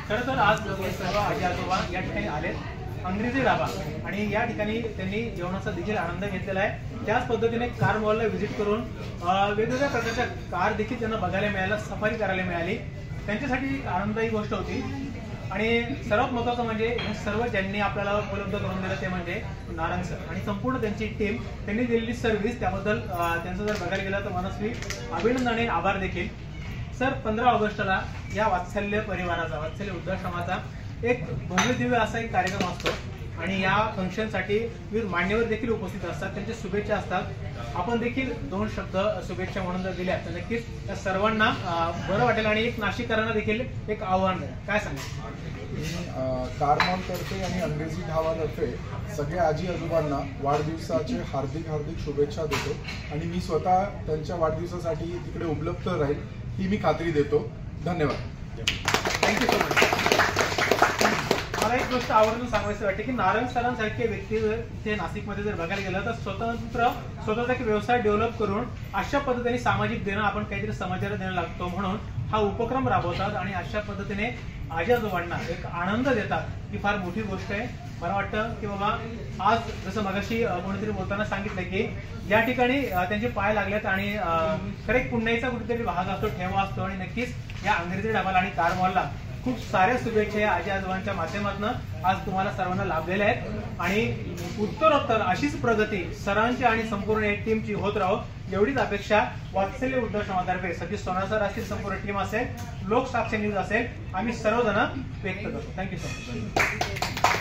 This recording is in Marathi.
खरं तर आज सर्व आजी आजोबा या ठिकाणी आलेत, अंग्रेजी ढाबा, आणि या ठिकाणी त्यांनी जेवणाचा देखील आनंद घेतलेला आहे। त्याच पद्धतीने कार मॉलला व्हिजिट करून वेगवेगळ्या प्रकारच्या कार देखील त्यांना बघायला मिळाल्या, सफारी करायला मिळाली, त्यांच्यासाठी आनंददायी गोष्ट होती। आणि सर्वात महत्त्वाचं म्हणजे हे सर्व ज्यांनी आपल्याला उपलब्ध करून दिलं ते म्हणजे नारंग सर आणि संपूर्ण त्यांची टीम, त्यांनी दिलेली सर्व्हिस त्याबद्दल त्यांचं जर बघायला गेलं तर मनस्वी अभिनंदन आणि आभार देखील। सर 15 ऑगस्टला या वात्सल्य परिवाराचा, वात्सल्य वृद्धाश्रमाचा एक भव्य दिव्य असा एक कार्यक्रम असतो आणि या फंक्शनसाठी विविध मान्यवर देखील उपस्थित असतात, त्यांच्या शुभेच्छा असतात। आपण देखील 2 शब्द शुभेच्छा म्हणून जर दिल्या तर नक्कीच त्या सर्वांना बरं वाटेल आणि एक नाशिककरांना देखील एक आव्हान आहे। काय सांगा? कार मॉलतर्फे आणि अंग्रेजी ढाबातर्फे सगळ्या आजी आजोबांना वाढदिवसाचे हार्दिक हार्दिक शुभेच्छा देतो आणि मी स्वतः त्यांच्या वाढदिवसासाठी तिकडे उपलब्ध राहील ही मी खात्री देतो। धन्यवाद। Thank you so much. मला एक गोष्ट आवर्जून सांगायचं वाटते की नारंग सरांसारखे व्यक्ती जर इथे नाशिकमध्ये जर बघायला गेलं तर स्वतःचा एक व्यवसाय डेव्हलप करून अशा पद्धतीने सामाजिक देणं, आपण काहीतरी समाजाला देणं लागतो म्हणून हा उपक्रम राबवतात आणि अशा पद्धतीने आजी आजोबांना एक आनंद देतात ही फार मोठी गोष्ट आहे। मला वाटतं की बाबा आज जसं मगाशी कोणीतरी बोलताना सांगितलं की या ठिकाणी त्यांचे पाय लागलेत आणि खरे पुण्याचा कुठेतरी भाग असतो, ठेवा असतो आणि नक्कीच या अंग्रेजी ढाबाला आणि कार मॉलला खूप साऱ्या शुभेच्छा या आजी आजोबांच्या माध्यमातून आज तुम्हाला सर्वांना लाभलेल्या आहेत आणि उत्तरोत्तर अशीच प्रगती सरांची आणि संपूर्ण टीमची होत राहो एवढीच अपेक्षा वात्सल्य वृद्धाश्रमातर्फे सतीश सोनार सर असतील, संपूर्ण टीम असेल, लोकसाक्षी न्यूज असेल, आम्ही सर्वजण व्यक्त करतो। Thank you so much.